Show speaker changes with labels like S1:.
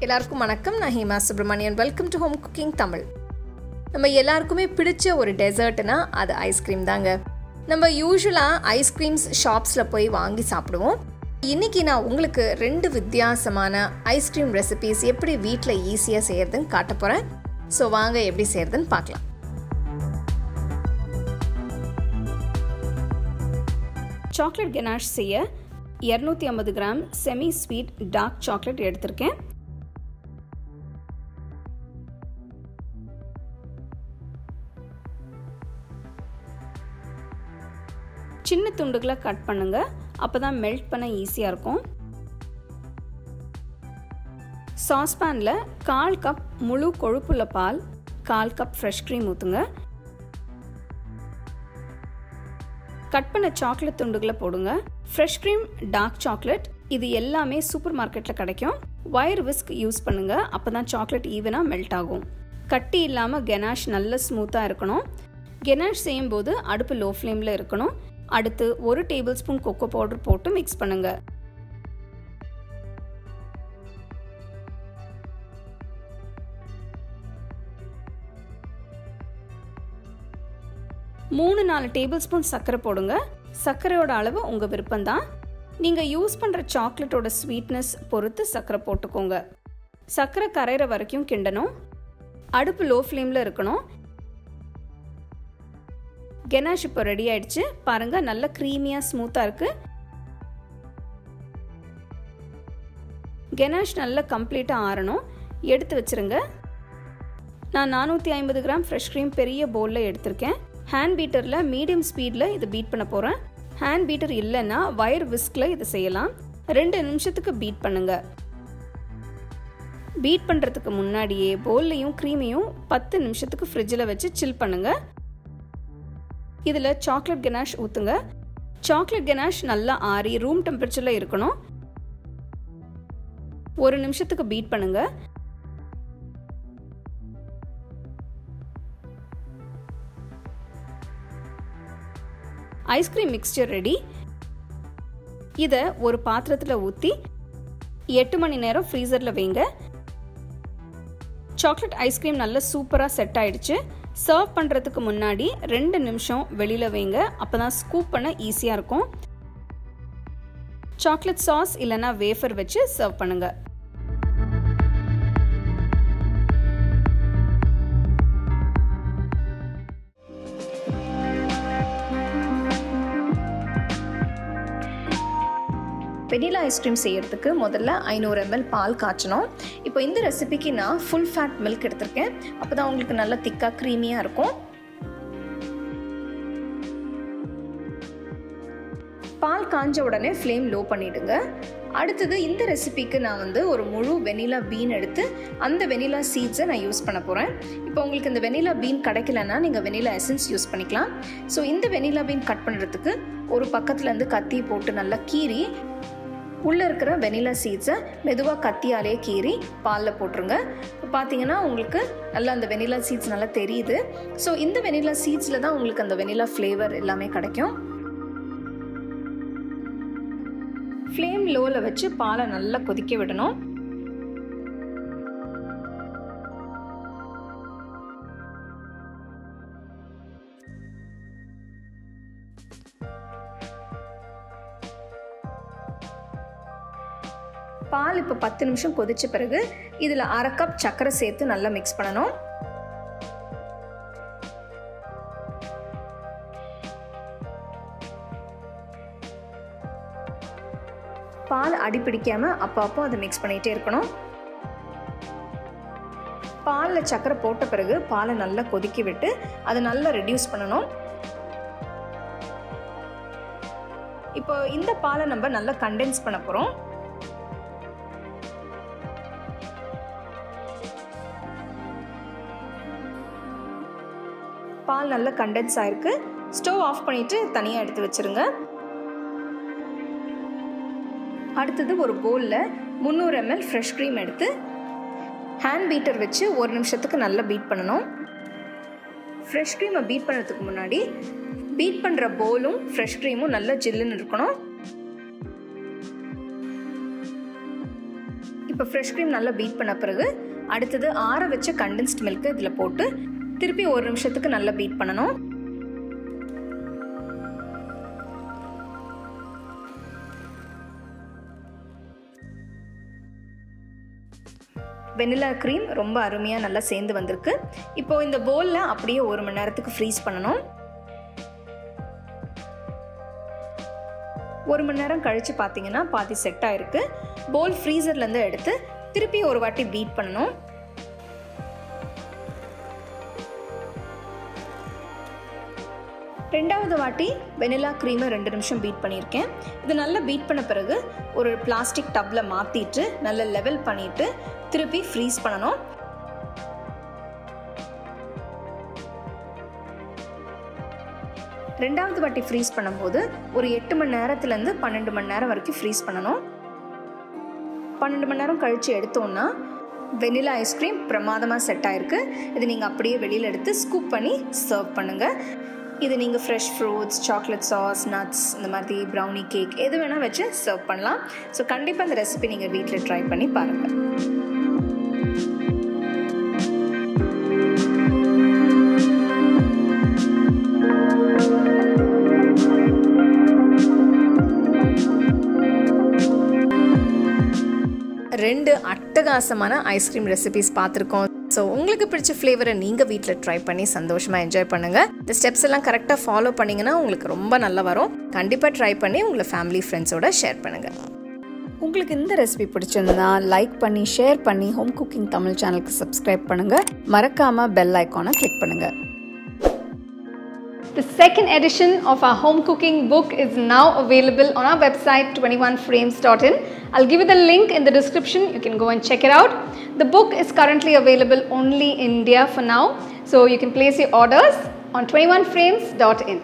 S1: எல்லாருக்கும் வணக்கம். நான் Hema Subramanian. Welcome to home cooking Tamil. நம்ம எல்லாருக்குமே பிடிச்ச ஒரு டெசர்ட்னா அது ஐஸ்கிரீம் தாங்க. நம்ம யூஸ்வலாக ஐஸ்கிரீம்ஸ் ஷாப்ஸில் போய் வாங்கி சாப்பிடுவோம். இன்றைக்கி நான் உங்களுக்கு 2 வித்தியாசமான ஐஸ்கிரீம் ரெசிபீஸ் எப்படி வீட்டில் ஈஸியாக செய்கிறதுன்னு காட்ட போகிறேன். ஸோ வாங்க எப்படி செய்கிறதுன்னு பார்க்கலாம். சாக்லேட் கனாஷ் செய்ய 250 gram semi sweet dark chocolate எடுத்திருக்கேன். சின்ன துண்டுகளை கட் பண்ணுங்க, அப்பதான் மெல்ட் பண்ண ஈஸியாக இருக்கும். சாஸ்பேனில் 1/4 கப் முழு கொழுப்புள்ள பால், 1/4 கப் ஃப்ரெஷ் க்ரீம் ஊற்றுங்க. கட் பண்ண சாக்லேட் துண்டுகளை போடுங்க. ஃப்ரெஷ் க்ரீம், டார்க் சாக்லேட் இது எல்லாமே சூப்பர் மார்க்கெட்டில் கிடைக்கும். வயர் விஸ்க் யூஸ் பண்ணுங்க, அப்போ தான் சாக்லேட் ஈவனாக மெல்ட் ஆகும். கட்டி இல்லாமல் கெனாஷ் நல்ல ஸ்மூத்தாக இருக்கணும். கெனாஷ் செய்யும்போது அடுப்பு லோ ஃப்ளேமில் இருக்கணும். அடுத்து 1 டேபிள் ஸ்பூன் கொக்கோ பவுடர் போட்டு மிக்ஸ் பண்ணுங்க. மூணு 4 டேபிள் ஸ்பூன் சர்க்கரை போடுங்க. சர்க்கரையோட அளவு உங்கள் விருப்பம்தான். நீங்கள் யூஸ் பண்ணுற சாக்லேட்டோட ஸ்வீட்னஸ் பொறுத்து சர்க்கரை போட்டுக்கோங்க. சர்க்கரை கரையிற வரைக்கும் கிண்டணும். அடுப்பு லோ ஃப்ளேமில் இருக்கணும். கெனாஷ் இப்போ ரெடி ஆயிடுச்சு. பாருங்க, நல்ல க்ரீமியாக ஸ்மூத்தாக இருக்கு. கெனாஷ் நல்லா கம்ப்ளீட்டாக ஆறணும். எடுத்து வச்சிருங்க. நான் 450 கிராம் ஃப்ரெஷ் க்ரீம் பெரிய பவுலில் எடுத்திருக்கேன். ஹேண்ட் பீட்டரில் மீடியம் ஸ்பீடில் இதை பீட் பண்ண போகிறேன். ஹேண்ட் பீட்டர் இல்லைன்னா வயர் விஸ்கில் இதை செய்யலாம். 2 நிமிஷத்துக்கு பீட் பண்ணுங்க. பீட் பண்ணுறதுக்கு முன்னாடியே பவுல்லையும் க்ரீமையும் 10 நிமிஷத்துக்கு ஃப்ரிட்ஜில் வச்சு சில் பண்ணுங்க. இதில் சாக்லேட் கெனாஷ் ஊற்றுங்க. சாக்லேட் கெனாஷ் நல்லா ஆறி ரூம் டெம்பரேச்சரில் இருக்கணும். 1 நிமிஷத்துக்கு பீட் பண்ணுங்க. Ice cream mixture ready. இதை ஒரு பாத்திரத்தில் ஊற்றி 8 மணி நேரம் ஃப்ரீசரில் வைங்க. சாக்லேட் ஐஸ்கிரீம் நல்லா சூப்பராக செட் ஆயிடுச்சு. சர்வ் பண்ணுறதுக்கு முன்னாடி 2 நிமிஷம் வெளியில் வைங்க, அப்போ தான் ஸ்கூப் பண்ண ஈஸியாக இருக்கும். சாக்லேட் சாஸ் இல்லைன்னா வேஃபர் வச்சு சர்வ் பண்ணுங்க. வெனிலா ஐஸ்கிரீம் செய்யறதுக்கு முதல்ல 500 ml பால் காய்ச்சணும். இப்போ இந்த ரெசிபிக்கு நான் ஃபுல் ஃபேட் மில்க் எடுத்திருக்கேன். அப்போ தான் உங்களுக்கு நல்லா திக்காக க்ரீமியாக இருக்கும். பால் காஞ்ச உடனே ஃப்ளேம் லோ பண்ணிவிடுங்க. அடுத்தது இந்த ரெசிபிக்கு நான் ஒரு முழு வெனிலா பீன் எடுத்து அந்த வெனிலா சீட்ஸை நான் யூஸ் பண்ண போகிறேன். இப்போ உங்களுக்கு இந்த வெனிலா பீன் கிடைக்கலன்னா நீங்கள் வெனிலா எசன்ஸ் யூஸ் பண்ணிக்கலாம். ஸோ இந்த வெனிலா பீன் கட் பண்ணுறதுக்கு ஒரு பக்கத்துலேருந்து கத்தி போட்டு நல்லா கீறி உள்ளே இருக்கிற வெனிலா சீட்ஸை மெதுவாக கத்தியாலே கீறி பாலில் போட்டுருங்க. பார்த்தீங்கன்னா உங்களுக்கு நல்லா அந்த வெனிலா சீட்ஸ் நல்லா தெரியுது. ஸோ இந்த வெனிலா சீட்ஸில் தான் உங்களுக்கு அந்த வெனிலா ஃப்ளேவர் எல்லாமே கிடைக்கும். ஃப்ளேம் லோவில் வச்சு பாலை நல்லா கொதிக்க விடணும். பால் இப்போ 10 நிமிஷம் கொதிச்ச பிறகு இதில் 1/2 கப் சர்க்கரை சேர்த்து நல்லா மிக்ஸ் பண்ணணும். பால் அடிப்பிடிக்காமல் அப்பப்போ அதை மிக்ஸ் பண்ணிகிட்டே இருக்கணும். பாலில் சர்க்கரை போட்ட பிறகு பாலை நல்லா கொதிக்க விட்டு அதை நல்லா ரெடியூஸ் பண்ணணும். இப்போ இந்த பாலை நம்ம நல்லா கண்டென்ஸ் பண்ண போகிறோம். பால் நல்லா கண்டென்ஸ் ஆயிருக்கு. ஸ்டவ் ஆஃப் பண்ணிவிட்டு தனியாக எடுத்து வச்சுருங்க. அடுத்தது ஒரு பவுலில் 300 ml ஃப்ரெஷ் க்ரீம் எடுத்து ஹேண்ட் பீட்டர் வச்சு 1 நிமிஷத்துக்கு நல்லா பீட் பண்ணணும். ஃப்ரெஷ் க்ரீமை பீட் பண்ணுறதுக்கு முன்னாடி பீட் பண்ணுற பவுலும் ஃப்ரெஷ் க்ரீமும் நல்லா ஜில்லுன்னு இருக்கணும். இப்போ ஃப்ரெஷ் க்ரீம் நல்லா பீட் பண்ண பிறகு அடுத்தது ஆற வச்ச கண்டென்ஸ்ட் மில்க் இதில் போட்டு திருப்பி 1 நிமிஷத்துக்கு நல்லா பீட் பண்ணணும். வெனிலா க்ரீம் ரொம்ப அருமையாக நல்லா சேர்ந்து வந்திருக்கு. இப்போ இந்த பவுலில் அப்படியே 1 மணி நேரத்துக்கு ஃப்ரீஸ் பண்ணணும். 1 மணி நேரம் கழித்து பார்த்தீங்கன்னா பாதி செட் ஆகிருக்கு. பவுல் ஃப்ரீசர்லேருந்து எடுத்து திருப்பி ஒரு வாட்டி பீட் பண்ணணும். ரெண்டாவது வாட்டி வெனிலா க்ரீமை 2 நிமிஷம் பீட் பண்ணியிருக்கேன். இது நல்லா பீட் பண்ண பிறகு ஒரு பிளாஸ்டிக் டப்பில் மாற்றிட்டு நல்லா லெவல் பண்ணிவிட்டு திருப்பி ஃப்ரீஸ் பண்ணணும். ரெண்டாவது வாட்டி ஃப்ரீஸ் பண்ணும்போது ஒரு 8 மணி நேரத்துலேருந்து 12 மணி நேரம் வரைக்கும் ஃப்ரீஸ் பண்ணணும். 12 மணி நேரம் கழித்து எடுத்தோன்னா வெனிலா ஐஸ்கிரீம் பிரமாதமாக செட் ஆகிருக்கு. இது நீங்கள் அப்படியே வெளியில் எடுத்து ஸ்கூப் பண்ணி சர்வ் பண்ணுங்கள். இது நீங்கள் fresh fruits, chocolate sauce, nuts, இந்த மாதிரி ப்ரௌனி கேக் எது வேணால் வச்சு சர்வ் பண்ணலாம். ஸோ கண்டிப்பாக இந்த ரெசிபி நீங்கள் வீட்டில் ட்ரை பண்ணி பாருங்கள். ரெண்டு அட்டகாசமான ஐஸ்கிரீம் ரெசிபிஸ் பார்த்துருக்கோம். ஸோ உங்களுக்கு பிடிச்ச ஃப்ளேவரை நீங்கள் வீட்டில் ட்ரை பண்ணி சந்தோஷமாக என்ஜாய் பண்ணுங்கள். இந்த ஸ்டெப்ஸ் எல்லாம் கரெக்டாக ஃபாலோ பண்ணிங்கன்னா உங்களுக்கு ரொம்ப நல்லா வரும். கண்டிப்பாக ட்ரை பண்ணி உங்களை ஃபேமிலி ஃப்ரெண்ட்ஸோட ஷேர் பண்ணுங்கள். உங்களுக்கு இந்த ரெசிபி பிடிச்சிருந்தா லைக் பண்ணி ஷேர் பண்ணி ஹோம் குக்கிங் தமிழ் சேனலுக்கு சப்ஸ்கிரைப் பண்ணுங்கள். மறக்காமல் பெல் ஐக்கானை கிளிக் பண்ணுங்கள்.
S2: The second edition of our home cooking book is now available on our website 21frames.in. I'll give you the link in the description. You can go and check it out. The book is currently available only in India for now, so you can place your orders on 21frames.in.